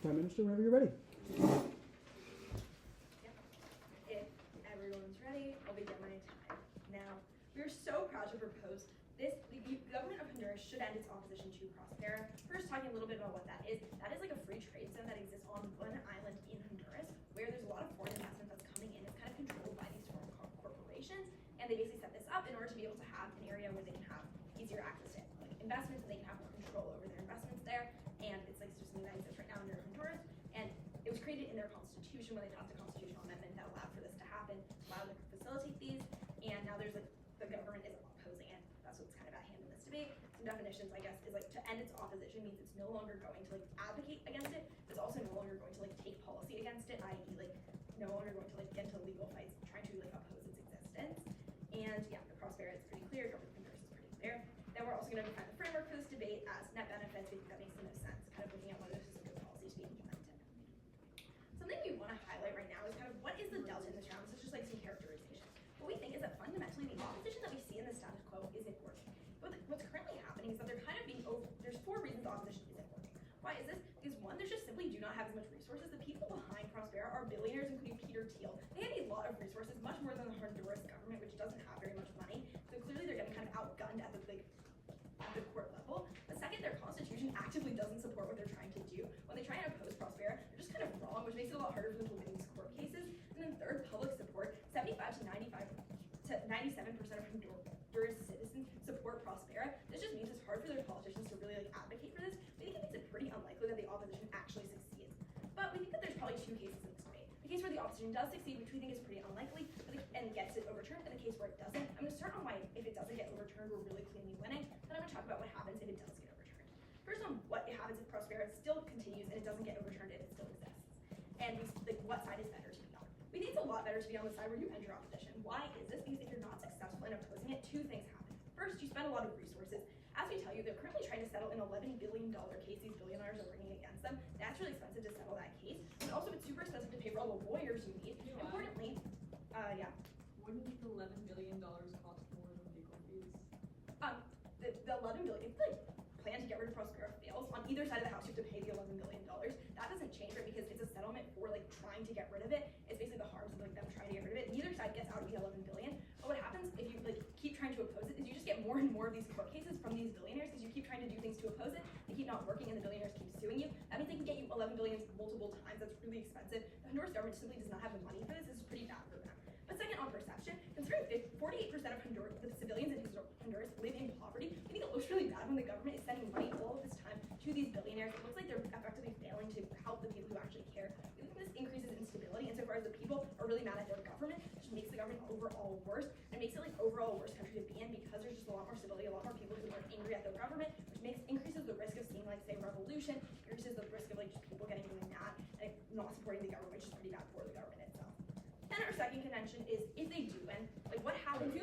Prime Minister, whenever you're ready. If everyone's ready, I'll begin my time. Now, we are so proud to propose this. The government of Honduras should end its opposition to Prospera. First, talking a little bit about what that is. That is like a free trade zone that exists on one island in Honduras, where there's a lot of foreign investment that's coming in. It's kind of controlled by these foreign corporations, and they basically set this up in order to be able to have an area where they can have easier access to like investments, and they can have more control over their investments there. And it's like just something that exists right now under Honduras. And it was created in their constitution when they passed a constitutional amendment that allowed for this to happen, allowed them to facilitate these. And now there's like the government is opposing it. That's what's kind of at hand in this debate. Some definitions, I guess, is like to end its opposition means it's no longer going to like advocate against it. It's also no longer going to like take policy against it, i.e. like no longer going to like get into legal fights trying to like oppose its existence. And yeah, the Prospera is pretty clear. Government of Honduras is pretty clear. Then we're also going to define the framework for this debate as net benefits. We think that makes the most sense, kind of looking at whether this is a good policy to be implemented. Something we want to highlight right now is kind of what is the delta in this round. This is just like some characterization. What we think is that fundamentally the opposition that we see in the status quo isn't working. But what's currently happening is that they're kind of being there's 4 reasons the opposition isn't working. Why is this? Because one, there's just simply do not have as much resources. The people behind Prospera are billionaires, including Peter Thiel. They have a lot of resources, much more than the Honduras government, which doesn't have very much money. So clearly they're getting kind of outgunned at the court level. But second, their constitution actively doesn't support what they're trying to do. When they try and oppose Prospera, they're just kind of wrong, which makes it a lot harder for them to win these court cases. And then third, public support. 75 to 95 to 97% of Honduras citizens support Prospera. This just means it's hard for their politicians to really like advocate for this. We think it makes it pretty unlikely that the opposition actually succeeds. But we think that there's probably 2 cases in this debate. The case where the opposition does succeed, which we think is pretty unlikely, and gets it overturned, and the case where it doesn't. I'm going to start on why, if it doesn't get overturned, we're really cleanly winning. Then I'm going to talk about what happens if it does get overturned. First on what happens if Prospera still continues and it doesn't get overturned if it still exists. And like what side is better to be on. We think it's a lot better to be on the side where you enter opposition. Why is this? Because if you're not successful in opposing it, 2 things happen. First, you spend a lot of resources. As we tell you, they're currently trying to settle an $11 billion case these billionaires are bringing against them. That's really expensive to settle that case. And also, it's super expensive to pay for all the lawyers you need. Importantly, yeah. Wouldn't the $11 billion cost more than legal fees? The $11 billion, if the plan to get rid of Prospera fails, on either side of the house you have to pay the $11 billion. That doesn't change, right? Because it's a settlement for like trying to get rid of it. It's basically the harms of like them trying to get rid of it. Neither side gets out of the $11 billion. But what happens if you like keep trying to oppose it is you just get more and more of these court cases from these billionaires because you keep trying to do things to oppose it. They keep not working and the billionaires keep suing you. That means they can get you $11 billion multiple times. That's really expensive. The Honduras government simply does not have the money for this. This is pretty bad for them. But second, on perception, considering 48% of the civilians in Honduras live in poverty, I think it looks really bad when the government is sending money all of this time to these billionaires. It looks like they're effectively failing to help the people who actually care. We think this increases instability insofar as the people are really mad at their government, which makes the government overall worse, and makes it like overall a worse country to be in because there's just a lot more stability, a lot more people who are angry at their government, which increases the risk of seeing like say revolution, increases the risk of like just people getting really mad and not supporting the government, which is pretty bad for the government itself. Then our second contention is if they do win, like what happens?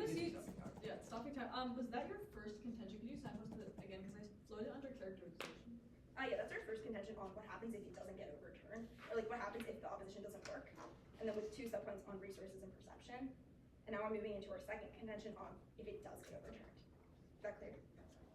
Yeah, stopping time. Was that your first contention? Can you signpost it again? Because I flowed it under characterization. Yeah, that's our first contention on what happens if it doesn't get overturned, or like what happens if the opposition doesn't work. And then with 2 subpoints on resources and perception. And now we're moving into our second contention on if it does get overturned. Is that clear?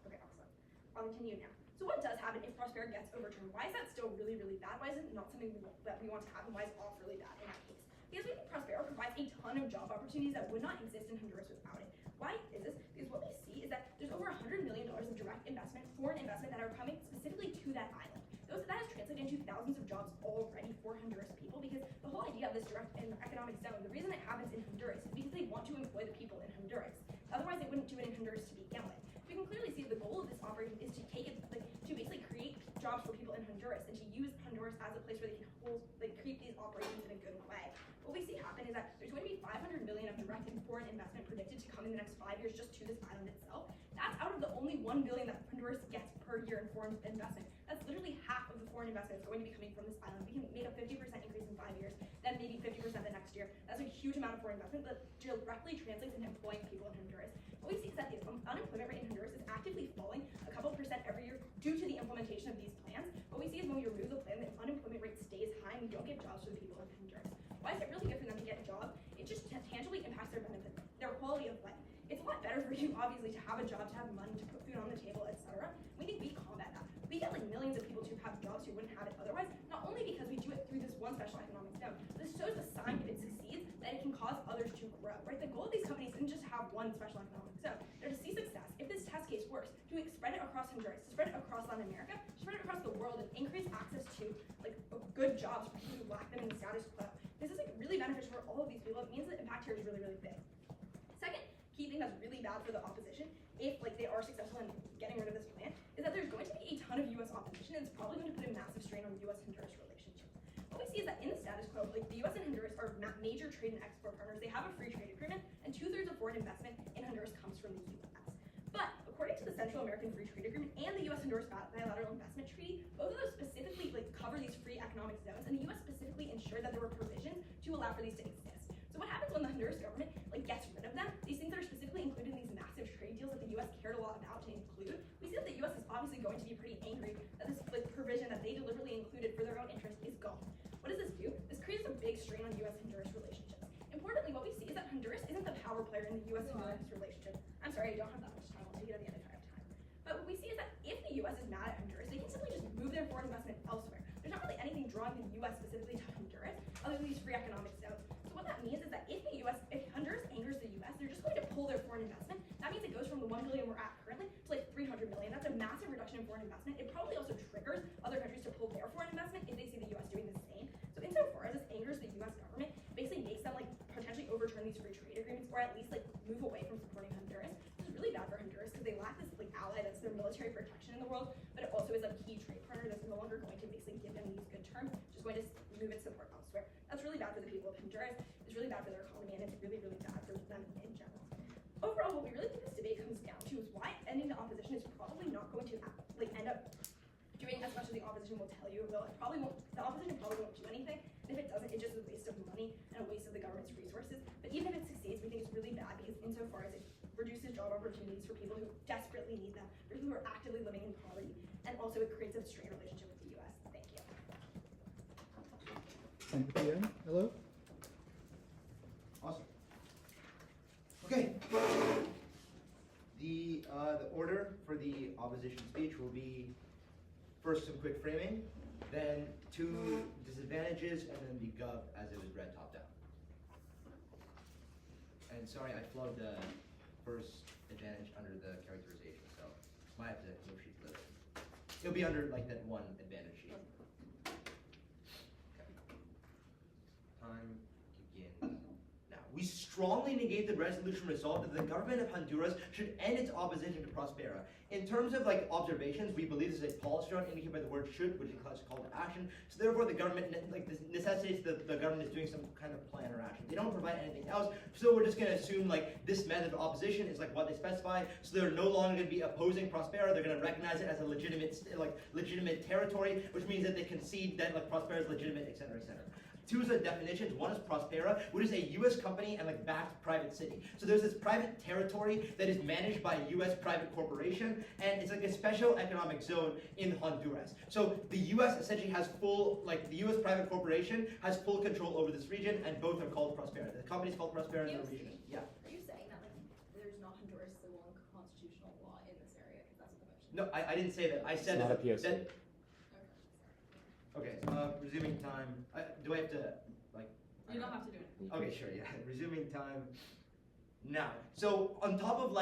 Okay, excellent. I'll continue now. So what does happen if Prospera gets overturned? Why is that still really, really bad? Why is it not something that we want to happen? Why is off really bad in that case? Because we think Prospera provides a ton of job opportunities that would not exist in Honduras without it. Why is this? Because what we see is that there's over $100 million of direct investment, foreign investment, that are coming specifically to that island. That has translated into thousands of jobs already for Honduras people, because the whole idea of this direct economic zone, the reason it happens in Honduras is because they want to employ the people in Honduras. Otherwise, they wouldn't do it in Honduras to begin with. We can clearly see the goal of this operation is to take it, like, to basically create jobs for people in Honduras and to use Honduras as a place where they can create these operations in a good way. What we see happen is that there's going to be $500 million of direct and foreign investment predicted to come in the next 5 years just to this island itself. That's out of the only $1 billion that Honduras gets per year in foreign investment. That's literally half of the foreign investment that's going to be coming from this island. We can make a 50% increase in 5 years, then maybe 50% the next year. That's a huge amount of foreign investment that directly translates into employing people in Honduras. What we see is that the unemployment rate in Honduras is actively falling a couple percent every year due to the implementation of these plans. What we see is when we remove the plan, the unemployment rate stays high and we don't give jobs to the people in Honduras. Why is it really good for them to get a job? It just tangibly impacts their benefits, their quality of life. It's a lot better for you, obviously, to have a job, to have money, to put food on the table, etc. We think we combat that. We get like millions of people to have jobs who wouldn't have it otherwise, not only isn't just to have one special economic zone. Now, to see success, if this test case works, to spread it across Honduras, to spread it across Latin America, to spread it across the world, and increase access to like good jobs for people who lack them in the status quo. This is like really beneficial for all of these people. It means the impact here is really, really big. Second key thing that's really bad for the opposition, if like they are successful in getting rid of this plan, is that there's going to be a ton of U.S. opposition, and it's probably going to put a massive strain on U.S.-Honduras relationships. What we see is that in the status quo, like the U.S. and Honduras are major trade and export partners. They have a free trade agreement, and 2/3 of foreign investment in Honduras comes from the U.S. But according to the Central American Free Trade Agreement and the U.S.-Honduras Bilateral Investment Treaty, both of those specifically like cover these free economic zones, and the U.S. specifically ensured that there were provisions to allow for these to exist. So what happens when the Honduras government like gets rid of them? These things that are specifically included in these massive trade deals that the U.S. cared a lot about to include. We see that the U.S. is obviously going to be pretty angry that this like provision that they deliberately included for their own interest is gone. What does this do? This creates a big strain on U.S.-Honduras relationships. Importantly, what we see is that Honduras isn't the power player in the U.S.-Honduras relationship. I'm sorry, I don't have that much time. I'll take it at the end if I have time. But what we see is that if the U.S. is mad at Honduras, they can simply just move their foreign investment elsewhere. There's not really anything drawing the U.S. specifically to Honduras other than these free economic zones. So what that means is that if Honduras angers the U.S., they're just going to pull their foreign investment. That means it goes from the $1 billion we're at currently to like $300 million. That's a massive reduction in foreign investment. It probably also triggers other countries to pull their foreign investment if they see the U.S. doing the same. So insofar as this angers the U.S. government, basically makes them like potentially overturn these free trade agreements or at least like move away from supporting Honduras. This is really bad for Honduras because they lack this like ally that's their military protection in the world, but it also is a key trade partner that's no longer going to basically give them these good terms, just going to move its support elsewhere. That's really bad for the people of Honduras. It's really bad for their economy, and it's really, really bad for them in general. Overall, what we really think this debate comes down to is why ending the opposition is probably not going to like end up doing as much as the opposition will tell you it will. It probably won't. The opposition probably won't do anything, and if it doesn't, it's just a waste of money and a waste of the government's resources. But even if it succeeds, we think it's really bad because insofar as it reduces job opportunities for people who desperately need them, for people who are actively living in poverty, and also it creates a strained relationship with the U.S. Thank you. Thank you, Ian. Hello? Awesome. Okay. The order for the opposition speech will be first some quick framing, then two disadvantages, and then the gov as it was read top down. And sorry, I flubbed the first advantage under the characterization, so might have to move sheets a little bit. It'll be under like that one advantage sheet. Okay. Time begin. Now, we strongly negate the resolution resolved that the government of Honduras should end its opposition to Prospera. In terms of like observations, we believe this is a policy indicated by the word should, which is called to action. So therefore, the government like this necessitates that the government is doing some kind of plan or action. They don't provide anything else, so we're just going to assume like this method of opposition is like what they specify. So they're no longer going to be opposing Prospera. They're going to recognize it as a legitimate territory, which means that they concede that like Prospera is legitimate, etc., etc. Two is the definitions. One is Prospera, which is a U.S. company and like backed private city. So there's this private territory that is managed by a U.S. private corporation, and it's like a special economic zone in Honduras. So the U.S. essentially has full, like the U.S. private corporation has full control over this region, and both are called Prospera. The company's called Prospera, and the region. Yeah. Are you saying that like there's not Honduras civil and constitutional law in this area? Because that's what the question. No, I didn't say that. I said It's not a POC. that. Okay, resuming time. Do I have to, like... You don't have to do anything. Okay, sure, yeah. Resuming time now. So, on top of,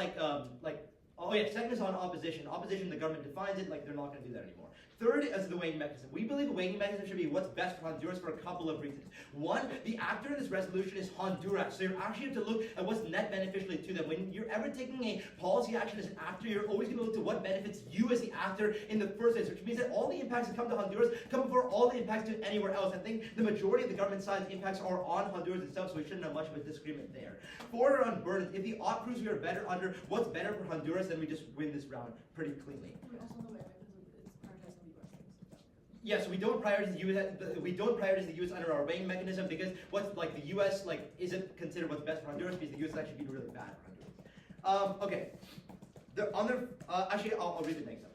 oh yeah, second is on opposition. Opposition, the government defines it, like, they're not going to do that anymore. Third is the weighing mechanism. We believe the weighing mechanism should be what's best for Honduras for a couple of reasons. One, the actor in this resolution is Honduras, so you actually have to look at what's net beneficially to them. When you're ever taking a policy action as an actor, you're always going to look to what benefits you as the actor in the first place, which means that all the impacts that come to Honduras come before all the impacts to anywhere else. I think the majority of the government side's impacts are on Honduras itself, so we shouldn't have much of a disagreement there. Four on burdens. If the op crews we are better under what's better for Honduras, then we just win this round pretty cleanly. We also know that it's prioritized on the U.S. things. Yes, we don't prioritize the U.S. We don't prioritize the U.S. under our weighing mechanism because what's like the U.S. like isn't considered what's best for Honduras because the U.S. is actually being really bad for Honduras. Okay, the other actually I'll read the next one.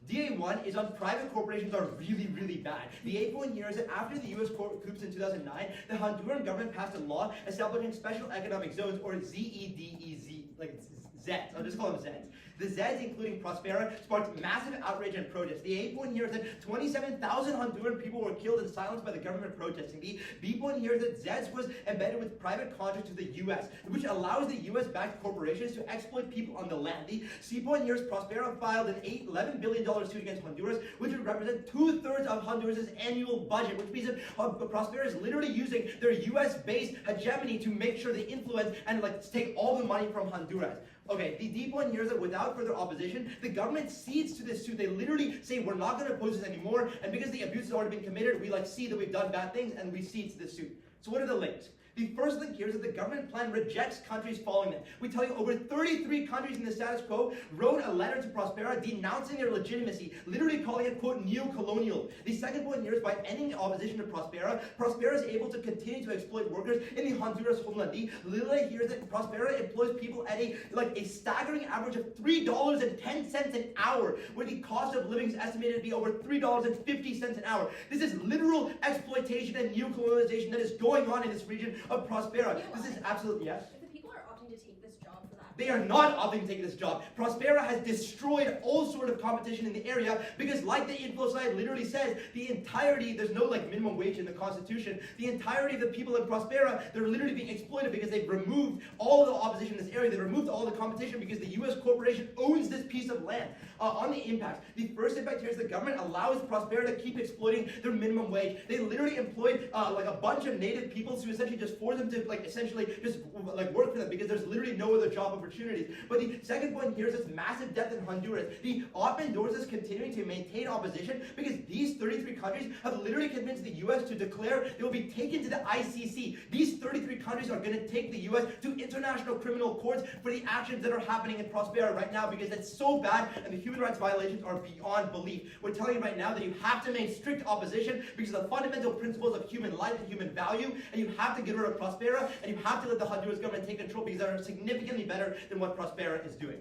DA1 is on private corporations are really, really bad. The 8 point here is that after the U.S. coups in 2009, the Honduran government passed a law establishing special economic zones, or ZEDEZ, like Zeds. I'll just call them Zeds. The Zeds, including Prospera, sparked massive outrage and protest. The A point here is that 27,000 Honduran people were killed in silence by the government protesting. The B point here is that Zeds was embedded with private contracts to the U.S., which allows the U.S.-backed corporations to exploit people on the land. The C point here is Prospera filed an $11 billion suit against Honduras, which would represent 2/3 of Honduras' annual budget, which means that Prospera is literally using their U.S.-based hegemony to make sure they influence and take all the money from Honduras. Okay, the D point here is that without further opposition, the government cedes to this suit. They literally say, we're not going to oppose this anymore, and because the abuse has already been committed, we see that we've done bad things, and we cede to this suit. So what are the links? The first link here is that the government plan rejects countries following them. We tell you over 33 countries in the status quo wrote a letter to Prospera denouncing their legitimacy, literally calling it, quote, neo-colonial. The second point here is by ending opposition to Prospera, Prospera is able to continue to exploit workers in the Honduras homeland. The literally here is that Prospera employs people at a staggering average of $3.10 an hour, where the cost of living is estimated to be over $3.50 an hour. This is literal exploitation and neo-colonialization that is going on in this region of Prospera. This is absolutely, yes? If the people are opting to take this job for that, They are not opting to take this job. Prospera has destroyed all sort of competition in the area because, like the info slide literally says, the entirety, there's no minimum wage in the Constitution, the entirety of the people in Prospera, they're literally being exploited because they've removed all the opposition in this area. They removed all the competition because the U.S. corporation owns this piece of land. On the impact, the first impact here is the government allows Prospera to keep exploiting their minimum wage. They literally employed a bunch of native peoples to essentially just force them to essentially just work for them because there's literally no other job opportunities. But the second point here is this massive debt in Honduras. The open doors is continuing to maintain opposition because these 33 countries have literally convinced the U.S. to declare they will be taken to the ICC. These 33 countries are going to take the U.S. to international criminal courts for the actions that are happening in Prospera right now because it's so bad and the human rights violations are beyond belief. We're telling you right now that you have to make strict opposition because of the fundamental principles of human life and human value, and you have to get rid of Prospera, and you have to let the Honduras government take control because they're significantly better than what Prospera is doing.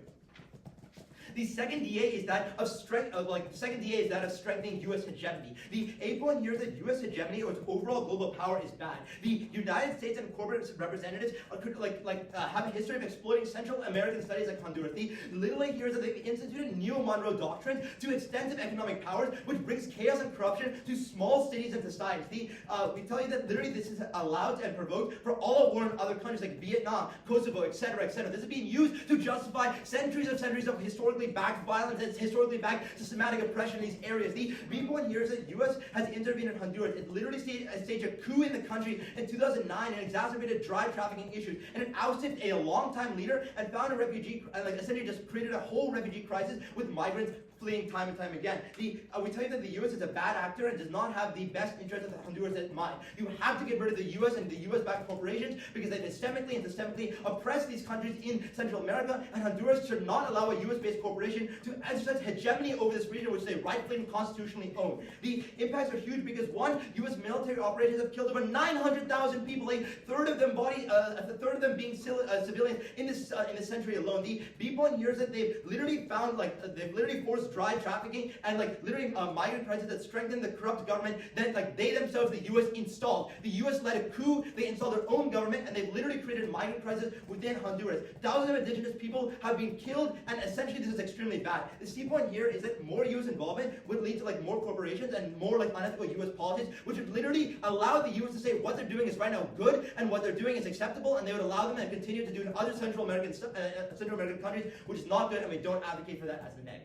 The second DA is that of strengthening U.S. hegemony. The A point here is that U.S. hegemony or its overall global power is bad. The United States and corporate representatives could have a history of exploiting Central American studies like Honduras. The literally here is that they've instituted neo-Monroe doctrines to extensive economic powers, which brings chaos and corruption to small cities and societies. We tell you that literally this is allowed and provoked for all of war in other countries like Vietnam, Kosovo, etc., etc. This is being used to justify centuries of historically backed violence and historically backed systematic oppression in these areas. The B point here is that the U.S. has intervened in Honduras. It literally staged a coup in the country in 2009 and exacerbated drug trafficking issues. And it ousted a longtime leader and found a refugee, essentially just created a whole refugee crisis with migrants fleeing time and time again. We tell you that the U.S. is a bad actor and does not have the best interests of Honduras in mind. You have to get rid of the U.S. and the U.S.-backed corporations because they systemically oppress these countries in Central America, and Honduras should not allow a U.S.-based corporation to exercise hegemony over this region which they rightfully and constitutionally own. The impacts are huge because, one, U.S. military operations have killed over 900,000 people, a third of them being civilians in this century alone. The B point here is that they've literally forced drug trafficking and migrant crisis that strengthened the corrupt government that they themselves, the U.S., installed. The U.S. led a coup, they installed their own government, and they've literally created migrant crisis within Honduras. Thousands of indigenous people have been killed, and essentially this is extremely bad. The C point here is that more U.S. involvement would lead to more corporations and more unethical U.S. policies, which would literally allow the U.S. to say what they're doing is right now good and what they're doing is acceptable, and they would allow them to continue to do in other Central American countries, which is not good, and we don't advocate for that as a neg.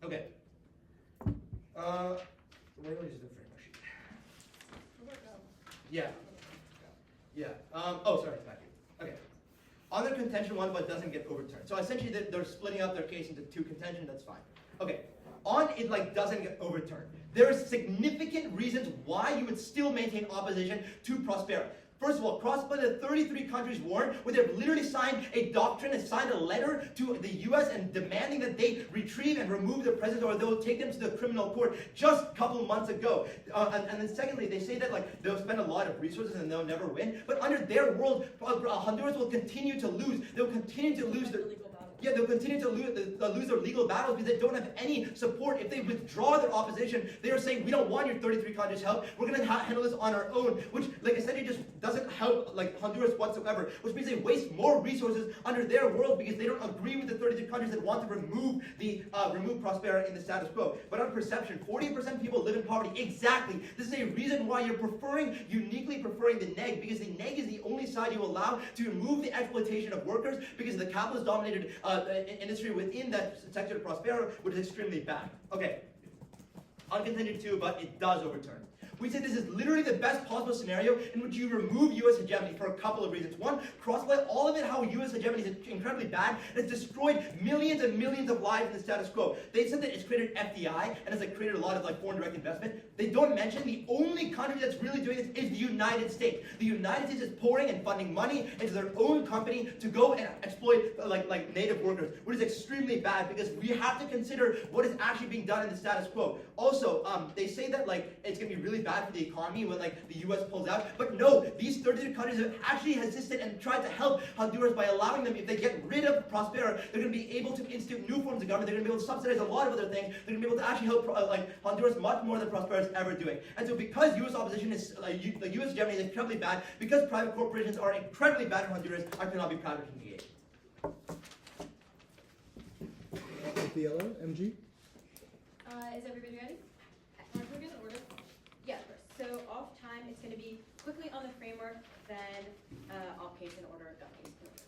Okay. Where is the framework sheet? Yeah. Oh, sorry, it's back here. Okay. On their contention one, but doesn't get overturned. So essentially, they're splitting up their case into two contention. That's fine. Okay. On it doesn't get overturned. There are significant reasons why you would still maintain opposition to Prospera. First of all, crossed by the 33 countries warned, where they've literally signed a doctrine and signed a letter to the U.S. and demanding that they retrieve and remove their president or they'll take them to the criminal court just a couple months ago. And then secondly, they say that they'll spend a lot of resources and they'll never win. But under their world, Honduras will continue to lose. They'll continue to lose their... legal battle. Yet they'll continue to lose their legal battles because they don't have any support. If they withdraw their opposition, they are saying, we don't want your 33 countries' help. We're going to handle this on our own, which, like I said, it just doesn't help like Honduras whatsoever, which means they waste more resources under their world because they don't agree with the 33 countries that want to remove Prospera in the status quo. But on perception, 40% of people live in poverty. Exactly. This is a reason why you're uniquely preferring the neg, because the neg is the only side you allow to remove the exploitation of workers because of the capitalist-dominated industry within that sector of Prospera, which is extremely bad. Okay, uncontended too, but it does overturn. We say this is literally the best possible scenario in which you remove U.S. hegemony for a couple of reasons. One, crossplay all of it how U.S. hegemony is incredibly bad and it's destroyed millions and millions of lives in the status quo. They said that it's created FDI and it's created a lot of foreign direct investment. They don't mention the only country that's really doing this is the United States. The United States is pouring and funding money into their own company to go and exploit like native workers, which is extremely bad because we have to consider what is actually being done in the status quo. Also, they say that it's going to be really bad for the economy when the U.S. pulls out. But no, these 33 countries have actually assisted and tried to help Honduras by allowing them, if they get rid of Prospera, they're going to be able to institute new forms of government. They're going to be able to subsidize a lot of other things. They're going to be able to actually help Honduras much more than Prospera is ever doing. And so because U.S. opposition is, the U.S. hegemony is incredibly bad, because private corporations are incredibly bad in Honduras, I cannot be prouder to engage. The yellow, MG. Is everybody ready? Want to begin order? Yeah, of course. So off time, it's going to be quickly on the framework, then I'll pace in order, I'll pace in order.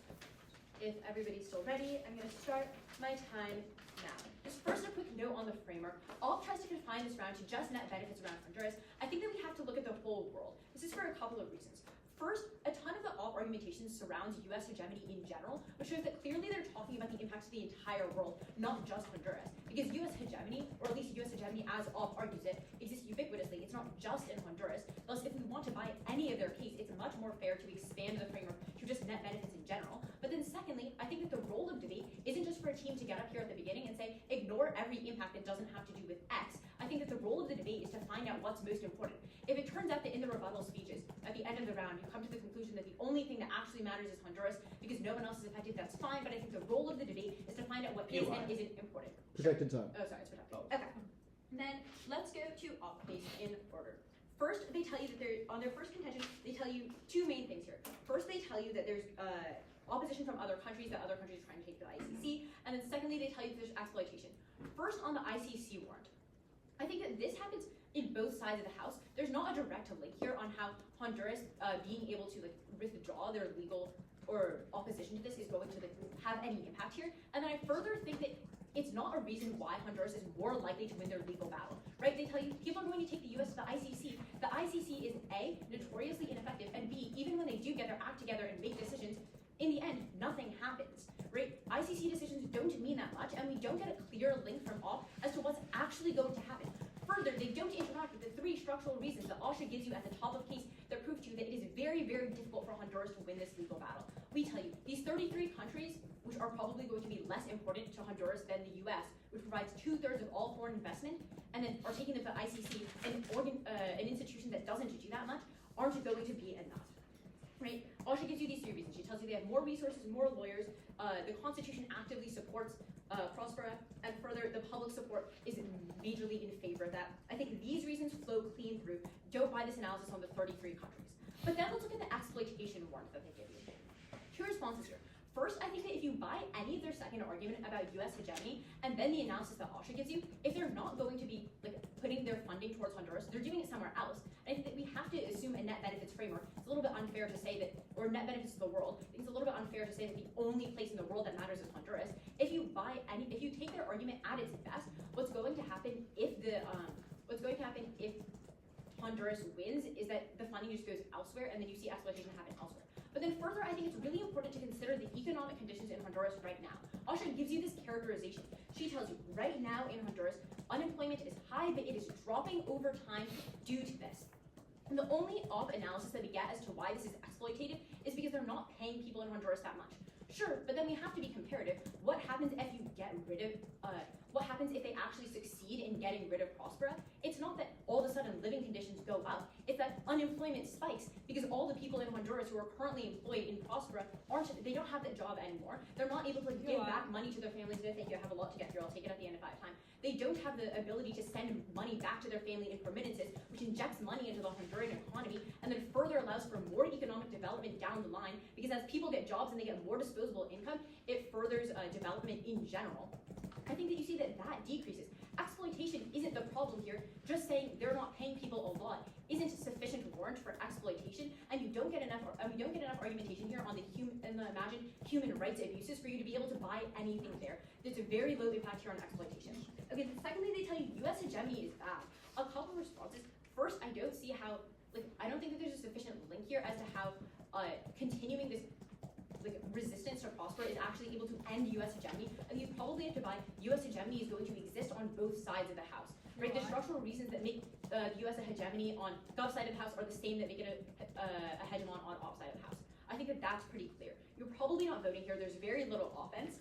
If everybody's still ready, I'm going to start my time now. Just first, a quick note on the framework. All tries to confine this round to just net benefits around Honduras. I think that we have to look at the whole world. This is for a couple of reasons. First, a ton of the op argumentation surrounds U.S. hegemony in general, which shows that clearly they're talking about the impacts of the entire world, not just Honduras. Because U.S. hegemony, or at least U.S. hegemony as op argues it, exists ubiquitously. It's not just in Honduras. Thus, if we want to buy any of their case, it's much more fair to expand the framework to just net benefits in general. But then secondly, I think that the role of debate isn't just for a team to get up here at the beginning and say, ignore every impact that doesn't have to do with X. I think that the role of the debate is to find out what's most important. If it turns out that in the rebuttal speeches, at the end of the round, you come to the conclusion that the only thing that actually matters is Honduras because no one else is affected, that's fine, but I think the role of the debate is to find out what is and isn't important. Protected time. Oh, sorry, it's protected. Okay. Then let's go to op base in order. First, they tell you that they're, on their first contention, they tell you two main things here. First, they tell you that there's opposition from other countries, that other countries are trying to take the ICC, and then secondly, they tell you that there's exploitation. First, on the ICC warrant. I think that this happens in both sides of the house. There's not a direct link here on how Honduras being able to withdraw their legal or opposition to this is going to have any impact here. And then I further think that it's not a reason why Honduras is more likely to win their legal battle, right? They tell you people are going to take the U.S. to the ICC. The ICC is A, notoriously ineffective, and B, even when they do get their act together and make decisions, in the end, nothing happens, right? ICC decisions don't mean that much, and we don't get a clear link from all as to what's actually going to happen. Further, they don't interact with the three structural reasons that OSHA gives you at the top of case that prove to you that it is very, very difficult for Honduras to win this legal battle. We tell you, these 33 countries, which are probably going to be less important to Honduras than the U.S., which provides 2/3 of all foreign investment, and then are taking them to ICC, an institution that doesn't do that much, aren't going to be enough. Right? OSHA gives you these three reasons. She tells you they have more resources, more lawyers, the Constitution actively supports Prospera, and further, the public support is majorly in favor of that. I think these reasons flow clean through. Don't buy this analysis on the 33 countries. But then let's look at the exploitation warrant that they give you. Two responses here. First, I think that if you buy any of their second argument about U.S. hegemony, and then the analysis that OSHA gives you, if they're not going to be putting their funding towards Honduras, they're doing it somewhere else. And I think that we have to assume a net benefits framework. It's a little bit unfair to say that, or net benefits to the world. I think it's a little bit unfair to say that the only place in the world that matters is Honduras. If you take their argument at its best, what's going to happen if Honduras wins is that the funding just goes elsewhere, and then you see exploitation happen elsewhere. But then further, I think it's really important to consider the economic conditions in Honduras right now. OSHA gives you this characterization. She tells you, right now in Honduras, unemployment is high, but it is dropping over time due to this. And the only op analysis that we get as to why this is exploitative is because they're not paying people in Honduras that much. Sure, but then we have to be comparative. what happens if you get rid of, what happens if they actually succeed in getting rid of Prospera? It's not that all of a sudden living conditions go up, it's that unemployment spikes because all the people in Honduras who are currently employed in Prospera they don't have that job anymore. They're not able to give back money to their families. Thank you, I have a lot to get through, I'll take it at the end of 5 time. They don't have the ability to send money back to their family in remittances, which injects money into the Honduran economy and then further allows for more economic development down the line because as people get jobs and they get more disposable income, it furthers development in general. I think that you see that decreases. Exploitation isn't the problem here. Just saying they're not paying people a lot isn't sufficient warrant for exploitation, and you don't get enough argumentation here on the imagined human rights abuses for you to be able to buy anything there. There's a very low impact here on exploitation. Okay, secondly, they tell you U.S. hegemony is bad. A couple responses. First, I don't see how, I don't think that there's a sufficient link here as to how continuing this resistance to prosper is actually able to end U.S. hegemony. I think you probably have to buy U.S. hegemony is going to exist on both sides of the house. Right? The structural reasons that make U.S. a hegemony on gov side of the house are the same that make it a hegemon on op side of the house. I think that that's pretty clear. You're probably not voting here. There's very little offense.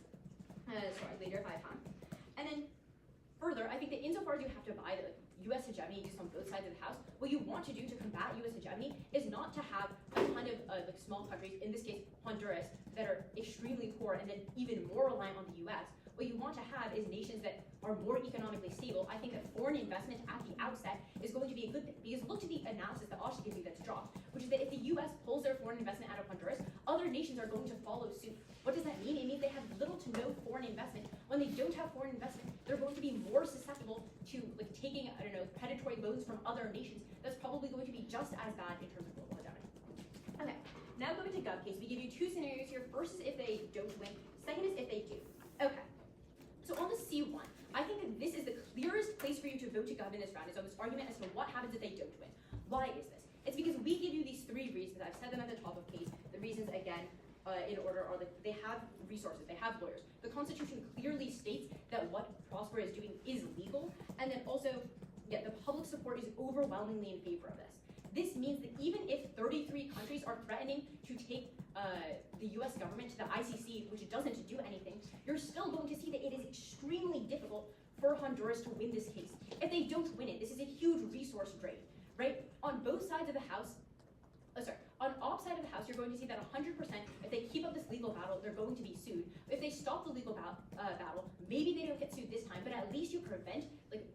Sorry, later if I have time. And then further, I think that insofar as you have to buy the U.S. hegemony exists on both sides of the house, what you want to do to combat U.S. hegemony is not to have a ton of small countries, in this case Honduras, that are extremely poor and then even more reliant on the U.S. What you want to have is nations that are more economically stable. I think that foreign investment at the outset is going to be a good thing because look to the analysis that Asha gives you that's dropped, which is that if the U.S. pulls their foreign investment out of Honduras, other nations are going to follow suit. What does that mean? It means they have little to no foreign investment. When they don't have foreign investment, they're going to be more susceptible to taking, predatory loans from other nations. That's probably going to be just as bad in terms of global hegemony. Okay, now going to gov case. We give you 2 scenarios here. First is if they don't win. Second is if they do. Okay. So on the C1, I think that this is the clearest place for you to vote to gov in this round, is on this argument as to what happens if they don't win. Why is this? It's because we give you these 3 reasons. I've said them at the top of case. The reasons, again, in order are that they have resources, they have lawyers. The Constitution clearly states that what Prospera is doing is legal, and then also, the public support is overwhelmingly in favor of this. This means that even if 33 countries are threatening to take the US government to the ICC, which it doesn't do anything, you're still going to see that it is extremely difficult for Honduras to win this case. If they don't win it, this is a huge resource drain, right? On both sides of the house, on op side of the house, you're going to see that 100%, if they keep up this legal battle, they're going to be sued. If they stop the legal battle, maybe they don't get sued this time, but at least you prevent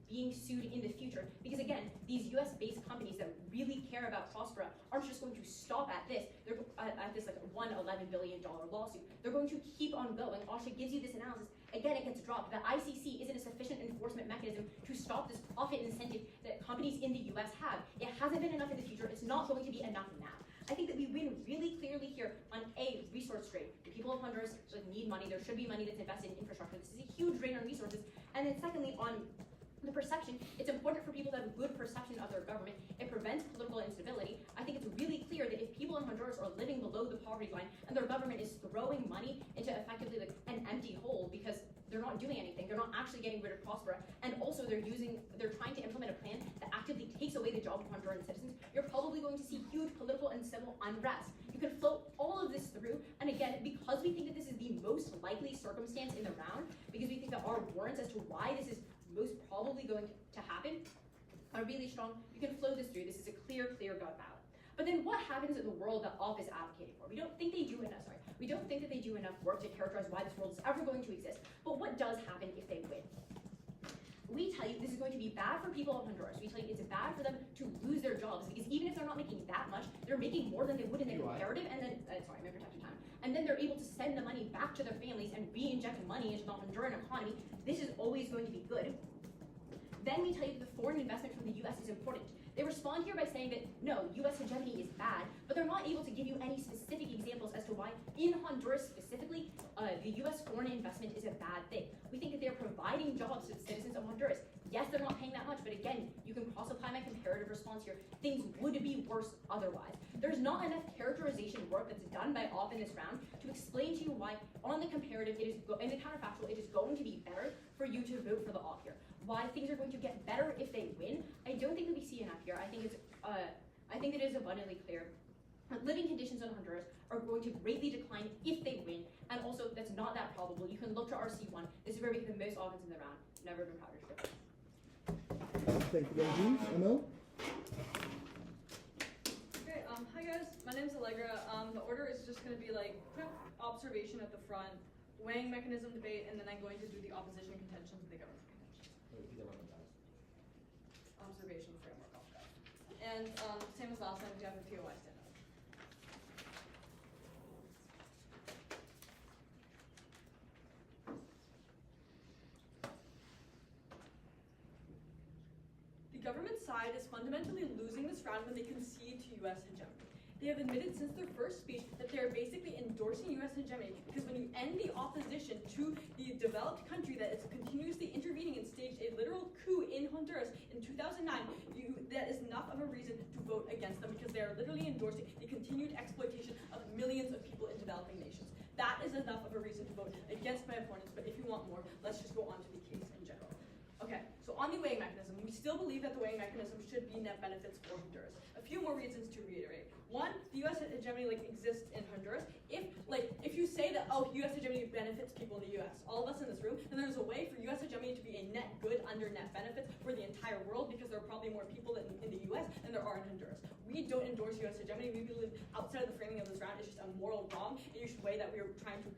being sued in the future. Because again, these US-based companies that really care about Prospera aren't just going to stop at this. They're at this $111 billion lawsuit. They're going to keep on going. Asha gives you this analysis. Again, it gets dropped. The ICC isn't a sufficient enforcement mechanism to stop this profit incentive that companies in the US have. It hasn't been enough in the future. It's not going to be enough now. I think that we win really clearly here on a resource drain. The people of Honduras need money. There should be money that's invested in infrastructure. This is a huge drain on resources. And then secondly, on the perception, it's important for people to have a good perception of their government. It prevents political instability. I think it's really clear that if people in Honduras are living below the poverty line and their government is throwing money into effectively an empty hole because they're not doing anything, they're not actually getting rid of Prospera, and also they're trying to implement a plan that actively takes away the jobs of Honduran citizens, you're probably going to see huge political and civil unrest. You can float all of this through, and again, because we think that this is the most likely circumstance in the round, because we think that our warrants as to why this is most probably going to happen are really strong, you can flow this through. This is a clear gut ballot. But then what happens in the world that OP is advocating for? We don't think they do enough, We don't think that they do enough work to characterize why this world is ever going to exist. But what does happen if they win? We tell you this is going to be bad for people of Honduras. We tell you it's bad for them to lose their jobs because even if they're not making that much, they're making more than they would in the comparative. And then, sorry, I'm protected time. And then they're able to send the money back to their families and re-inject money into the Honduran economy. This is always going to be good. Then we tell you that the foreign investment from the U.S. is important. They respond here by saying that, no, U.S. hegemony is bad, but they're not able to give you any specific examples as to why, in Honduras specifically, the U.S. foreign investment is a bad thing. We think that they're providing jobs to the citizens of Honduras. Yes, they're not paying that much, but again, you can cross-apply my comparative response here. Things would be worse otherwise. There's not enough characterization work that's done by OP in this round to explain to you why, on the comparative, in the counterfactual, it is going to be better for you to vote for the OP here. Why things are going to get better if they win, I don't think that we see enough here. I think it is abundantly clear living conditions in Honduras are going to greatly decline if they win, and also that's not that probable. You can look to RC1. This is where we get the most offense in the round. Never been prouder to do. Thank you, MG. ML? Okay, hi guys, my name's Allegra. The order is just gonna be like quick observation at the front, weighing mechanism debate, and then I'm going to do the opposition contentions and the government contentions. Observation framework, okay. And same as last time, if you have a POI, stand up. The government side is fundamentally losing this round when they concede to U.S. hegemony. They have admitted since their first speech that they are basically endorsing U.S. hegemony because when you end the opposition to the developed country that is continuously intervening and staged a literal coup in Honduras in 2009, that is enough of a reason to vote against them because they are literally endorsing the continued exploitation of millions of people in developing nations. That is enough of a reason to vote against my opponents, but if you want more, let's just go on to the case in general. Okay, so on the weighing mechanism, we still believe that the weighing mechanism should be net benefits for Honduras. A few more reasons to reiterate. One, the U.S. hegemony exists in Honduras. If you say that U.S. hegemony benefits people in the U.S., all of us in this room, then there's a way for U.S. hegemony to be a net good under net benefits for the entire world because there are probably more people in the U.S. than there are in Honduras. We don't endorse U.S. hegemony. We believe outside of the framing of this round, it's just a moral wrong, and you should weigh that we are trying to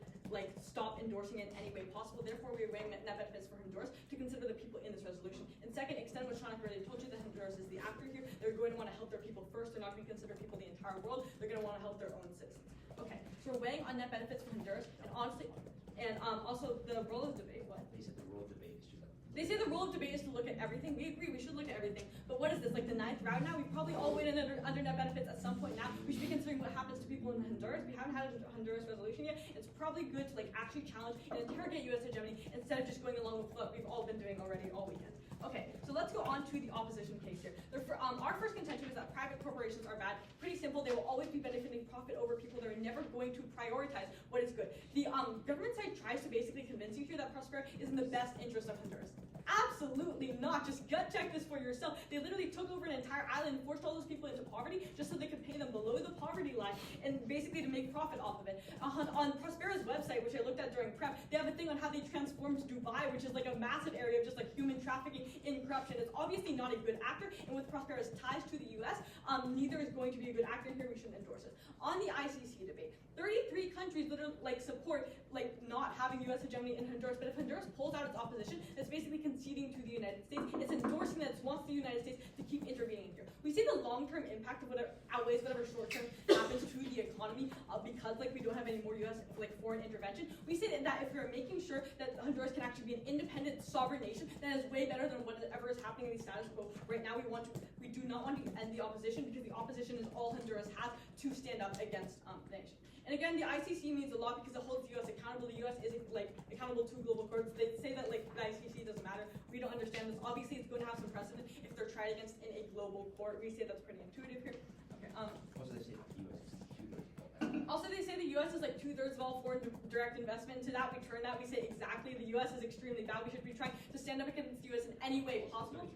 stop endorsing it in any way possible. Therefore, we are weighing net benefits for Honduras to consider the people in this resolution. And second, extend what Shanak already told you that Honduras is the actor here. They're going to want to help their people first. They're not going to consider people the entire world. They're going to want to help their own citizens. Okay, so we're weighing on net benefits for Honduras, and honestly, and also the role of debate. What? They said the role of debate is to They say the rule of debate is to look at everything. We agree, we should look at everything. But what is this, like the 9th round now? We probably all win under net benefits at some point now. We should be considering what happens to people in Honduras. We haven't had a Honduras resolution yet. It's probably good to actually challenge and interrogate U.S. hegemony instead of just going along with what we've all been doing already all weekend. Okay, so let's go on to the opposition case here. Our first contention is that private corporations are bad. Pretty simple, they will always be benefiting profit over people. They're never going to prioritize what is good. The government side tries to basically convince you here that Prospera is in the best interest of Honduras. Absolutely not. Just gut check this for yourself. They literally took over an entire island and forced all those people into poverty just so they could pay them below the poverty line and basically to make profit off of it. On Prospera's website, which I looked at during prep, they have a thing on how they transformed Dubai, which is a massive area of just human trafficking in corruption. It's obviously not a good actor, and with Prospera's ties to the U.S., neither is going to be a good actor here. We shouldn't endorse it. On the ICC debate, 33 countries literally support not having U.S. hegemony in Honduras, but if Honduras pulls out its opposition, it's basically conceding to the United States. It's endorsing that it wants the United States to keep intervening here. We see the long-term impact of whatever outweighs whatever short-term happens to the economy because we don't have any more U.S. foreign intervention. We say that if we're making sure that Honduras can actually be an independent sovereign nation, then it's way better than whatever is happening in the status quo right now. We do not want to end the opposition because the opposition is all Honduras has to stand up against the nation. And again, the ICC means a lot because it holds the U.S. accountable. The U.S. is accountable to global courts. They say that the ICC doesn't matter. We don't understand this. Obviously, it's going to have some precedent if they're tried against in a global court. We say that's pretty intuitive here. Okay. Also, they say the U.S. is 2/3 Also, they say the U.S. is 2/3 of all foreign direct investment. To that, we turn that. We say exactly the U.S. is extremely bad. We should be trying to stand up against the U.S. in any way possible.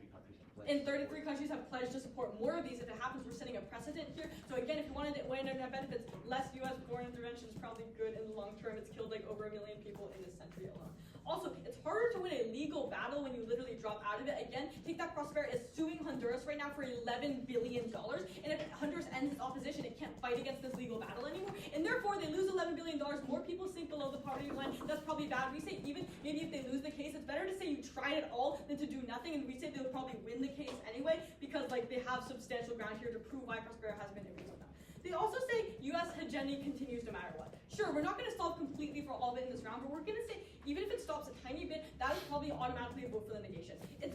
And 33 countries have pledged to support more of these. If it happens, we're setting a precedent here. So again, if you wanted to weigh in net benefits, less U.S. foreign intervention is probably good in the long term. It's killed over 1 million people in this century alone. Also, it's harder to win a legal battle when you literally drop out of it. Again, take that Prospera is suing Honduras right now for $11 billion. And if Honduras ends its opposition, it can't fight against this legal battle anymore. And therefore, they lose $11 billion. More people sink below the poverty line. That's probably bad. We say even maybe if they lose the case, it's better to say you tried it all than to do nothing. And we say they'll probably win the case anyway because they have substantial ground here to prove why Prospera has been able to. They also say U.S. hegemony continues no matter what. Sure, we're not going to solve completely for all of it in this round, but we're going to say even if it stops a tiny bit, that is probably automatically a vote for the negation. It's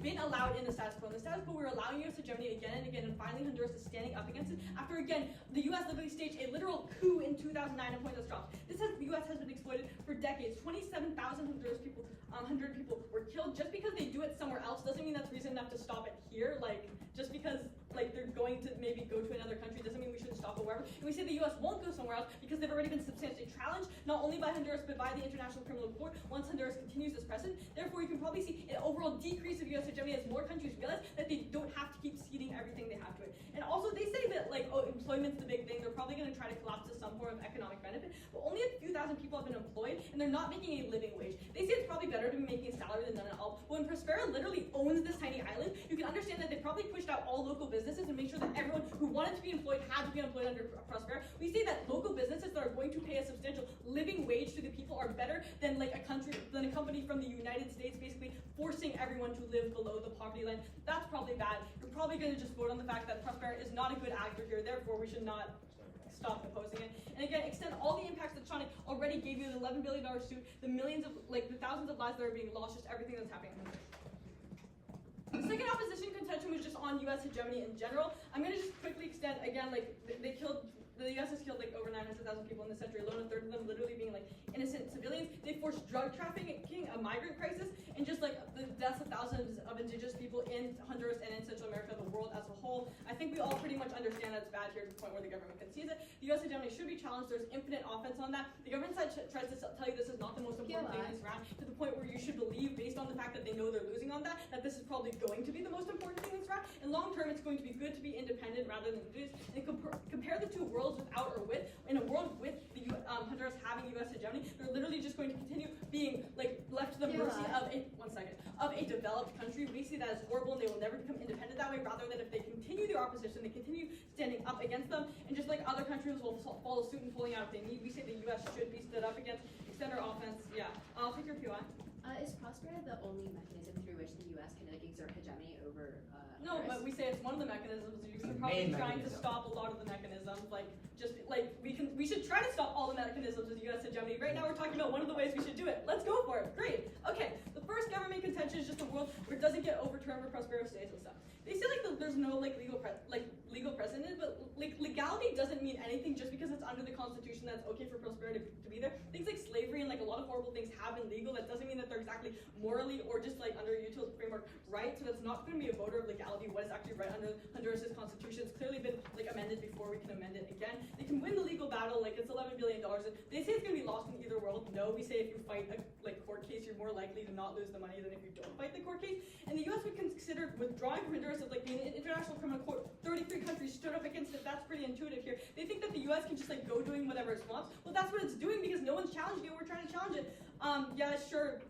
been allowed in the status quo. In the status quo, we're allowing U.S. hegemony again and again, and finally Honduras is standing up against it after, again, the U.S. literally staged a literal coup in 2009 and point us dropped. The U.S. has been exploited for decades. 27,000 Honduran people were killed. Just because they do it somewhere else doesn't mean that's reason enough to stop it here. Just because they're going to maybe go to another country doesn't mean we shouldn't stop it wherever. And we say the U.S. won't go somewhere else because they've already been substantially challenged, not only by Honduras, but by the International Criminal Court once Honduras continues this precedent. Therefore, you can probably see an overall decrease of U.S. hegemony as more countries realize that they don't have to keep ceding everything they have to it. And also, they say that, employment's the big thing. try to collapse to some form of economic benefit, but only a few thousand people have been employed, and they're not making a living wage. They say it's probably better to be making a salary than none at all. But when Prospera literally owns this tiny island, you can understand that they probably pushed out all local businesses and make sure that everyone who wanted to be employed had to be employed under Prospera. We say that local businesses that are going to pay a substantial living wage to the people are better than like a company from the United States basically forcing everyone to live below the poverty line. That's probably bad. You're probably going to just vote on the fact that Prospera is not a good actor here, therefore we should not stop opposing it. And again, extend all the impacts that Shanik already gave you, the $11 billion suit, the millions of, like the thousands of lives that are being lost, just everything that's happening. The second opposition contention was just on U.S. hegemony in general. I'm going to just quickly extend, again, like the U.S. has killed like over 900,000 people in this century alone, a third of them literally being like innocent civilians. They forced drug trafficking, a migrant crisis, and just like the deaths of thousands of indigenous people in Honduras and in Central America, the world as a whole. I think we all pretty much understand that it's bad here to the point where the government concedes it. The U.S. hegemony should be challenged. There's infinite offense on that. The government side tries to tell you this is not the most important thing in this round, to the point where you should believe, based on the fact that they know they're losing on that this is probably going to be the most important thing in this round. In long term, it's going to be good to be independent rather than lose. And compare the two worlds without or with. In a world with the Honduras having U.S. hegemony, they're literally just going to continue being like left to the mercy of a developed country. We see that as horrible, and they will never become independent that way. Rather than if they continue their opposition, they continue standing up against them, and just like other countries will follow suit and pulling out if they need. We say the U.S. should be stood up against, extend our offense. Yeah, I'll take your POI. Is Prospera the only mechanism through which the U.S. can like exert hegemony over? No, Honduras? but we say it's one of the mechanisms. You're probably trying to stop a lot of the mechanisms. Like just like we should try to stop all the mechanisms of U.S. hegemony. Right now we're talking about one of the ways we should do it. Let's go for it. Great. Okay. The first government contention is just a world where it doesn't get overturned for Prospera stays and stuff. They say like there's no like legal precedent, but like legality doesn't mean anything just because it's under the Constitution that's okay for Prospera to be there. Things like slavery and like a lot of horrible things have been legal. That doesn't mean that they're exactly morally or just like under a utility framework right. So that's not going to be a voter of legality. What is actually right under Honduras' Constitution? It's clearly been like amended before we can amend it again. They can win the legal battle. Like it's $11 billion. They say it's going to be lost in either world. No, we say if you fight a court case, you're more likely to not lose the money than if you don't fight the court case. And the U.S. would consider withdrawing from Honduras as like being an international criminal court. 33 countries stood up against it. That's pretty intuitive here. They think that the U.S. can just like go doing whatever it wants. Well, that's what it's doing because no one's challenging it. We're trying to challenge it. Yeah, sure.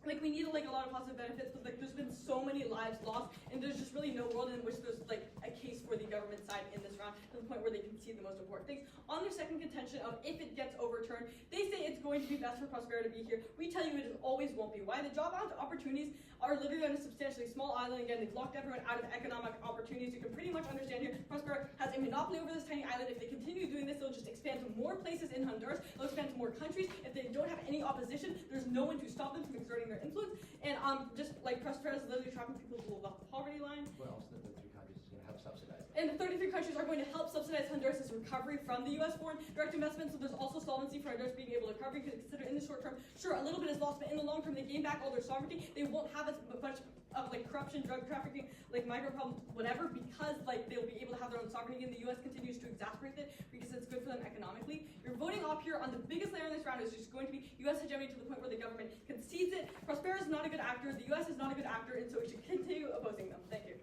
Like we need like a lot of positive benefits, but like there's been so many lives lost, and there's just really no world in which there's like a case for the government side in this round to the point where they can see the most important things. On their second contention of if it gets overturned, they say it's going to be best for Prospera to be here. We tell you it always won't be. Why? The job opportunities are literally on a substantially small island. Again, they've locked everyone out of economic opportunities. You can pretty much understand here, Prospera has a monopoly over this tiny island. If they continue doing this, they'll just expand to more places in Honduras. They'll expand to more countries. If they don't have any opposition, there's no one to stop them from exerting their influence. And just like Prospera is literally trapping people below the poverty line. What else the 33 countries is going to help subsidize? And the 33 countries are going to help subsidize Honduras' recovery from the U.S. foreign direct investment. So there's also solvency for Honduras being able to recover. You can consider in the short term, sure, a little bit is lost, but in the long term, they gain back all their sovereignty. They won't have as much of like corruption, drug trafficking, like migrant problems, whatever, because like they'll be able to have their own sovereignty, and the U.S. continues to exasperate it because it's good for them economically. You're voting up here on the biggest layer in this round is just going to be U.S. hegemony to the point where the government concedes it. Prospera is not a good actor. The U.S. is not a good actor, and so we should continue opposing them. Thank you.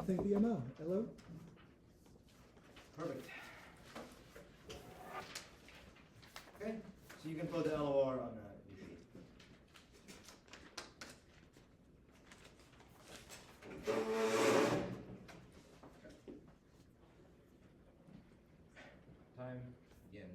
Thank the ML. Hello? Perfect. Okay, so you can vote the LOR on that. Time begins.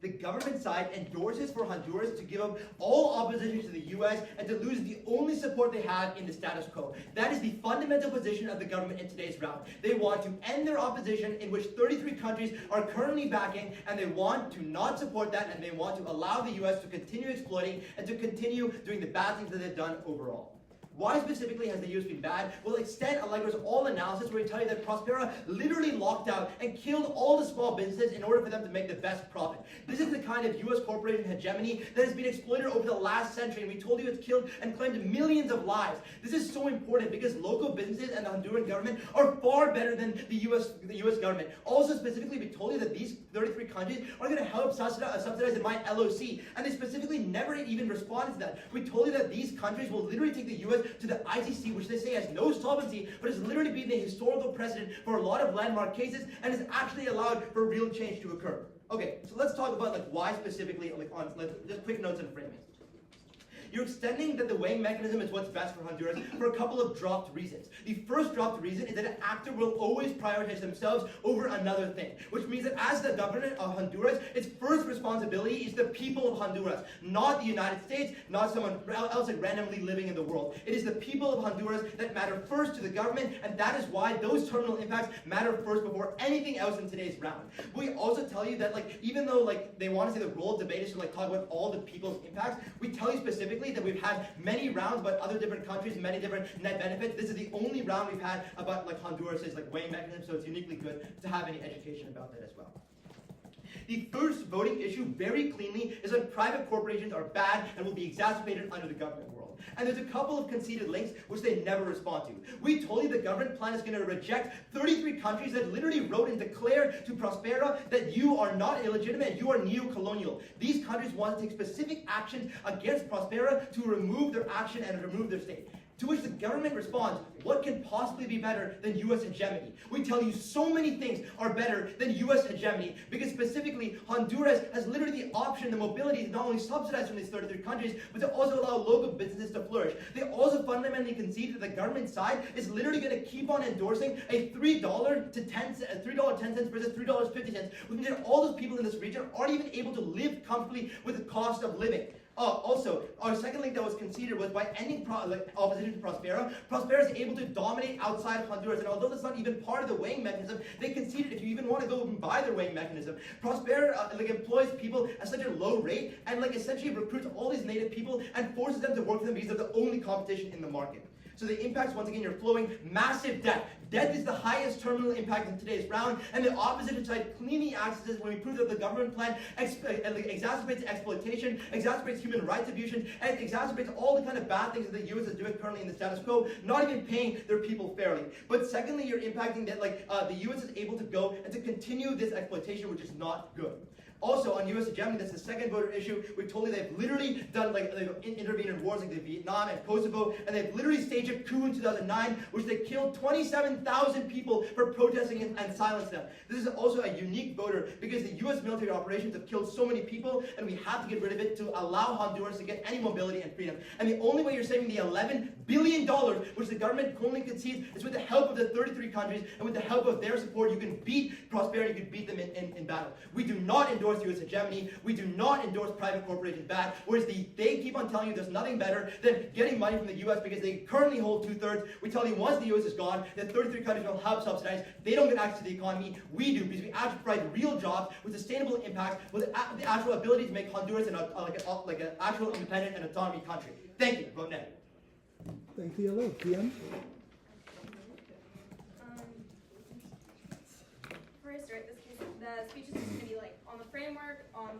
The government side endorses for Honduras to give up all opposition to the U.S. and to lose the only support they have in the status quo. That is the fundamental position of the government in today's round. They want to end their opposition, in which 33 countries are currently backing, and they want to not support that, and they want to allow the U.S. to continue exploiting and to continue doing the bad things that they've done overall. Why specifically has the U.S. been bad? Well, extend Allegra's all analysis where we tell you that Prospera literally locked out and killed all the small businesses in order for them to make the best profit. This is the kind of U.S. corporation hegemony that has been exploited over the last century, and we told you it's killed and claimed millions of lives. This is so important because local businesses and the Honduran government are far better than the U.S. government. Also, specifically, we told you that these 33 countries are going to help subsidize the mine LOC, and they specifically never even responded to that. We told you that these countries will literally take the U.S. Honduras to the ICC, which they say has no solvency, but has literally been the historical precedent for a lot of landmark cases and has actually allowed for real change to occur. Okay, so let's talk about like why specifically, just quick notes and framing. You're extending that the weighing mechanism is what's best for Honduras for a couple of dropped reasons. The first dropped reason is that an actor will always prioritize themselves over another thing, which means that as the government of Honduras, its first responsibility is the people of Honduras, not the United States, not someone else like randomly living in the world. It is the people of Honduras that matter first to the government, and that is why those terminal impacts matter first before anything else in today's round. We also tell you that like even though like they want to say the role of debate is to like talk about all the people's impacts, we tell you specifically that we've had many rounds about other different countries, many different net benefits. This is the only round we've had about like Honduras' like weighing mechanism, so it's uniquely good to have any education about that as well. The first voting issue, very cleanly, is that private corporations are bad and will be exacerbated under the government world. And there's a couple of conceded links which they never respond to. We told you the government plan is going to reject 33 countries that literally wrote and declared to Prospera that you are not illegitimate, you are neo-colonial. These countries want to take specific actions against Prospera to remove their action and remove their state. To which the government responds, what can possibly be better than U.S. hegemony? We tell you so many things are better than U.S. hegemony because specifically Honduras has literally the option, the mobility to not only subsidize from these 33 countries, but to also allow local businesses to flourish. They also fundamentally concede that the government side is literally going to keep on endorsing a $3.10 versus $3.50, which means that all those people in this region aren't even able to live comfortably with the cost of living. Also, our second link that was conceded was by ending opposition to Prospera, Prospera is able to dominate outside of Honduras, and although that's not even part of the weighing mechanism, they conceded if you even want to go and buy their weighing mechanism. Prospera employs people at such a low rate and essentially recruits all these native people and forces them to work for them because they're the only competition in the market. So the impacts, once again, you're flowing massive debt. Debt is the highest terminal impact in today's round, and the opposition side cleanly accesses when we prove that the government plan exacerbates exploitation, exacerbates human rights abuses, and exacerbates all the kind of bad things that the U.S. is doing currently in the status quo, not even paying their people fairly. But secondly, you're impacting that the U.S. is able to go and to continue this exploitation, which is not good. Also, on U.S. hegemony, that's the second voter issue. We've told you they've literally done, they've intervened in wars like the Vietnam and Kosovo, and they've literally staged a coup in 2009, which they killed 27,000 people for protesting and silenced them. This is also a unique voter because the U.S. military operations have killed so many people, and we have to get rid of it to allow Honduras to get any mobility and freedom. And the only way you're saving the $11 billion, which the government currently concedes, is with the help of the 33 countries, and with the help of their support, you can beat Prosperity, you can beat them in battle. We do not endorse U.S. hegemony. We do not endorse private corporations bad, whereas they keep on telling you there's nothing better than getting money from the U.S. because they currently hold 2/3. We tell you once the U.S. is gone, the 33 countries will help subsidize. They don't get access to the economy. We do, because we actually provide real jobs with sustainable impact, with the actual ability to make Honduras an actual independent and autonomy country. Thank you. Vote nay. Thank you, hello. PM? Before I start this case, the speech is going to be on the framework, on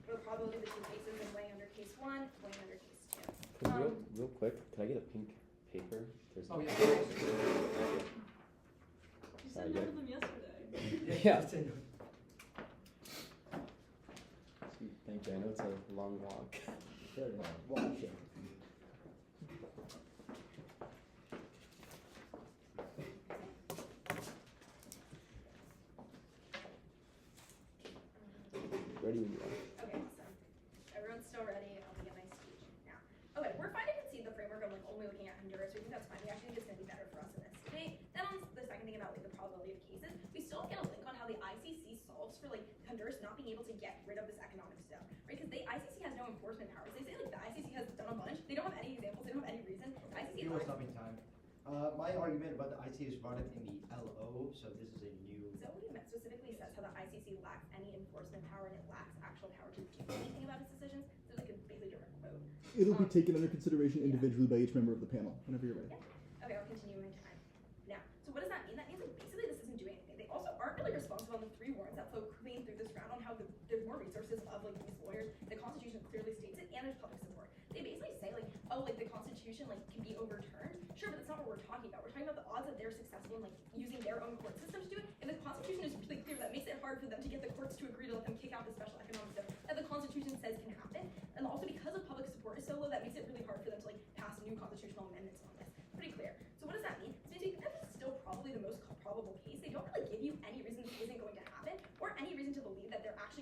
the probability of the two cases, and weighing under case 1, weighing under case 2. Real quick, can I get a pink paper? There's You said none of them yesterday. Yeah. Sweet, thank you. I know it's a long walk. Very well. Watch it. Ready when you are. Okay, awesome. Everyone's still ready. I'll begin my speech now. Okay, we're fine to concede the framework of only looking at Honduras. We think that's fine. We actually think it's going to be better for us in this debate. Then on the second thing about the probability of cases, we still get a link on how the ICC solves for Honduras not being able to get rid of this economic stuff, right? Because the ICC has no enforcement powers. They say the ICC has done a bunch. They don't have any examples. They don't have any reason. The ICC You know, stopping time. My argument about the ICC is brought up in the LO, so this is a new. Is that what you meant specifically says how the ICC lacks any enforcement power and it lacks actual power to do anything about its decisions? So a basically direct quote. It'll be taken under consideration individually by each member of the panel, whenever you're ready. Yeah. Okay, I'll continue my time. Now, so what does that mean? That means basically this isn't doing anything. They also aren't really responsible on the 3 warrants that flow clean through this round on how there's more resources of these lawyers. The Constitution clearly states it, and there's public support. They basically say the Constitution can be overturned. Sure, but that's not what we're talking about. We're talking about the odds that they're successful in using their own court systems to do it. And the Constitution is really clear that makes it hard for them to get the courts to agree to let them kick out the special economic stuff that the Constitution says can happen. And also because of public support is so low, that makes it really hard for them to pass new constitutional amendments on this.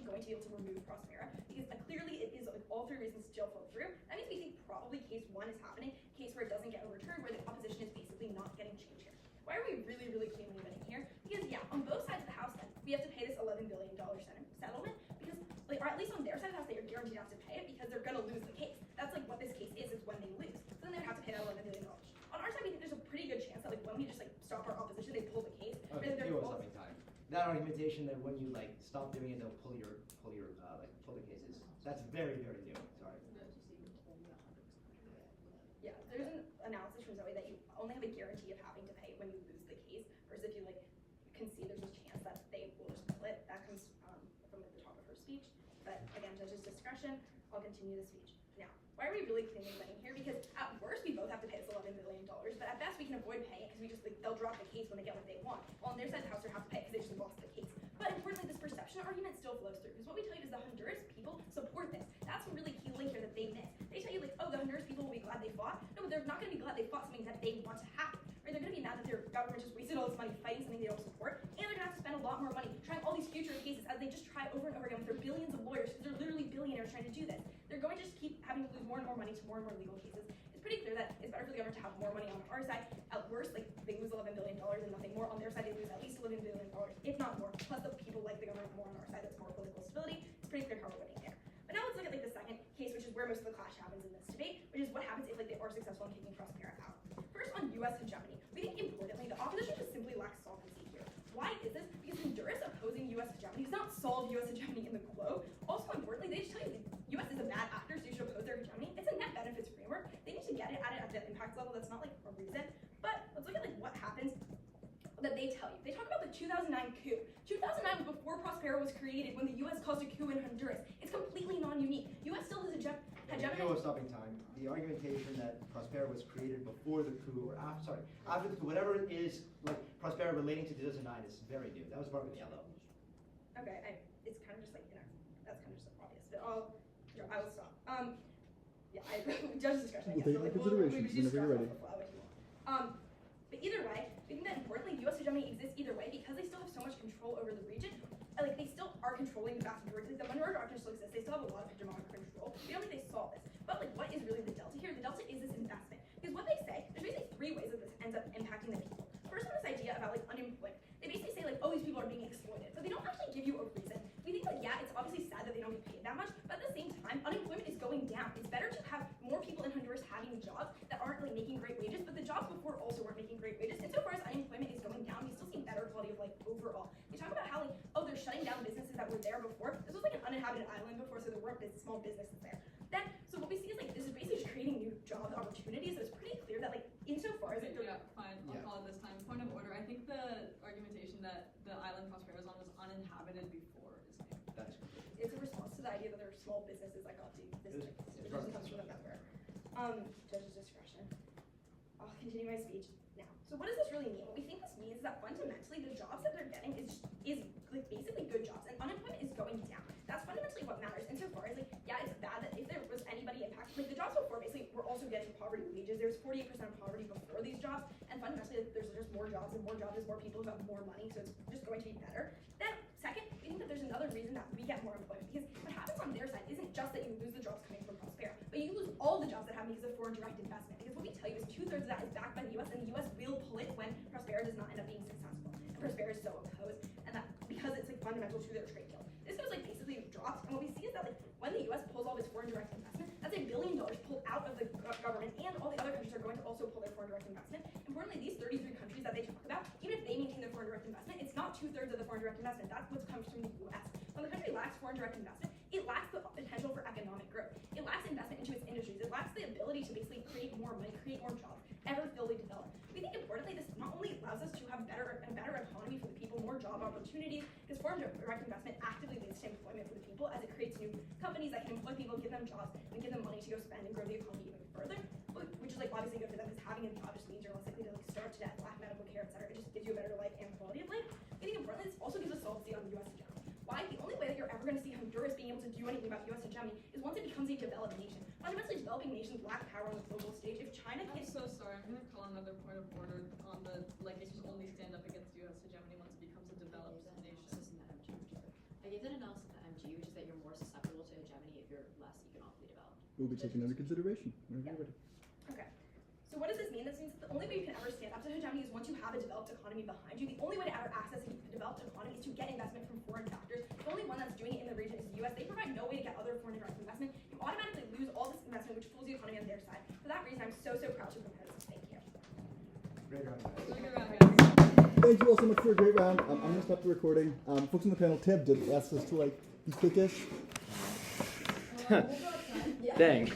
going to be able to remove Prospera because clearly it is like all three reasons still flow through. That means we think probably case one is happening, case where it doesn't get overturned, where the opposition is basically not getting change here. Why are we really, really cleanly winning here? Because yeah, on both sides of the house then, we have to pay this $11 billion settlement because, like, or at least on their side of the house, they are guaranteed to have to pay it because they're gonna lose the case. That's like what this case is when they lose. So then they would have to pay that $11 billion. On our side, we think there's a pretty good chance that like when we just like stop our opposition, they pull the case. Okay, They're give us both- something time. That argumentation that when you like stop doing it, they'll pull the cases. That's very, very new. Sorry. Yeah, there's an analysis from Zoe that you only have a guarantee of having to pay when you lose the case, versus if you like concede, there's a chance that they will just pull it. That comes from like, the top of her speech. But again, judge's discretion. I'll continue the speech. Now, why are we really cleanly winning here? Because at worst, we both have to pay this $11 billion, but at best, we can avoid paying it because we just like they'll drop the case when they get what they want. While on their side of the house, they have to pay because they just lost the case. But importantly, this perception argument still flows through because what we tell you is the Honduras people support this. That's a really key link here that they miss. They tell you like, oh, the Honduras people will be glad they fought. No, but they're not going to be glad they fought something that they want to happen. Or they're going to be mad that their government just wasted all this money fighting something they don't support, and they're going to have to spend a lot more money trying all these future cases as they just try over and over again with their billions of lawyers because they're literally billionaires trying to do this. They're going to just keep having to lose more and more money to more and more legal cases. It's pretty clear that it's better for the government to have more money on our side. At worst, like they lose $11 billion and nothing more. On their side, they lose at least $11 billion, if not more. Plus, the people like the government more on our side. That's more political stability. It's pretty clear how we're winning there. But now let's look at like the second case, which is where most of the clash happens in this debate, which is what happens if like they are successful in kicking Prospera out. First, on U.S. hegemony, we think importantly the opposition just simply lacks solvency here. Why is this? Because Honduras opposing U.S. hegemony does not solve U.S. hegemony in the globe. Also importantly, they just tell you the U.S. is a bad actor, so you should oppose their hegemony. It's a net benefits framework. They need to get it at the impact level. That's not like a reason. But let's look at like what happens that they tell you. They talk about the 2009 coup. 2009 was before Prospera was created when the U.S. caused a coup in Honduras. It's completely non-unique. U.S. still has hegemony. Give us stopping time. The argumentation that Prospera was created before the coup, or after the coup, whatever it is, like Prospera relating to 2009 is very new. That was part of the yellow. Okay, it's kind of just like, that's kind of just obvious. But I will stop. Yeah, judge's discretion, I We'll guess. take it into consideration whenever you're ready. But either way, we think that importantly, U.S. hegemony exists either way because they still have so much control over the region. Like, they still are controlling the vast majority. Like, the minority doctrine still exists. They still have a lot of hegemonic control. We don't think they solve this. But, like, what is really the delta here? The delta is this investment. Because what they say, there's basically three ways that this ends up impacting the people. First one, this idea about, like, unemployment. They basically say, like, oh, these people are being exploited. But they don't actually give you a reason. We think, like, yeah, it's obviously sad that they don't get paid that much, but at the same time, unemployment is going down. It's better to have more people in Honduras having jobs that aren't, like, making great wages, but the jobs before also weren't making great wages. And so far as unemployment is going down, we still see better quality of life overall. They talk about how, like, oh, they're shutting down businesses that were there before. This was, like, an uninhabited island before, so there weren't small businesses there. Then, so what we see is, like, this is basically just creating new job opportunities, so it's pretty clear that, like, insofar as, like, Okay, yeah, fine. I'll call it this time. Point of order. I think the argumentation that the island Prospera was on was uninhabited before is new. That is it's a response to the idea that there are small businesses that got to this. It doesn't come from a member. Judge's discretion. I'll continue my speech now. So what does this really mean? What we think this means is that fundamentally the jobs that they're getting is like basically good jobs, and unemployment is going down. That's fundamentally what matters. Insofar as like, yeah, it's bad that if there was anybody impacted, like the jobs before basically were also getting poverty wages. There's 48% of poverty before these jobs, and fundamentally like, there's just more jobs, and more jobs is more people who have more money, so it's just going to be better. Then second, we think that there's another reason that we get more employment, because what happens on their side isn't just that you lose the jobs coming from Prospera, but you lose all the jobs that happen because of foreign direct investment. Because what we tell you is 2/3 of that is backed by the U.S., and the U.S. will pull it when Prospera does not end up being successful. And Prospera is so opposed, and that because it's like fundamental to their trade deal. This goes like basically drops, and what we see is that like when the U.S. pulls all this foreign direct investment, that's $1 billion pulled out of the government, and all the other countries are going to also pull their foreign direct investment. Importantly, these 33 countries that they talk about, even if they maintain their foreign direct investment, it's not 2/3 of the foreign direct investment. That's what comes from the U.S. When the country lacks foreign direct investment, it lacks the potential for economic growth. It lacks investment into its industries. It lacks the ability to basically create more money, create more jobs, ever fully develop. We think importantly, this not only allows us to have a better economy for the people, more job opportunities, because foreign direct investment actively leads to employment for the people as it creates new companies that can employ people, give them jobs, and give them money to go spend and grow the economy even further, which is like obviously good for them because having a job just means you're less likely to like starve to death, lack medical care, etc. It just gives you a better life and quality of life. We think importantly, this also gives us solvency on the U.S. hegemony. Why? The only way that you're ever going to see Honduras being able to do anything about U.S. hegemony is once it becomes a developed nation. Fundamentally, developing nations lack power on the global stage. If China I'm can't... so sorry. I'm going to call another point of order on the, like, it should only stand up against U.S. hegemony once it becomes a developed nation. I gave that analysis to MG, which It will be taken under consideration. Whenever you're ready. Okay. So what does this mean? This means that the only way you can ever stand up to hegemony is once you have a developed economy behind you. The only way to ever access a developed economy is to get investment from foreign factors. The only one that's doing it in the region is the US. They provide no way to get other foreign direct investment. You automatically lose all this investment, which pulls the economy on their side. For that reason, I'm so proud to propose this. Thank you. Great round, guys. Look around, guys. Thank you all so much for a great round. I'm going to stop the recording. Folks on the panel, Tib did ask us to be quickish. We'll go outside. Dang.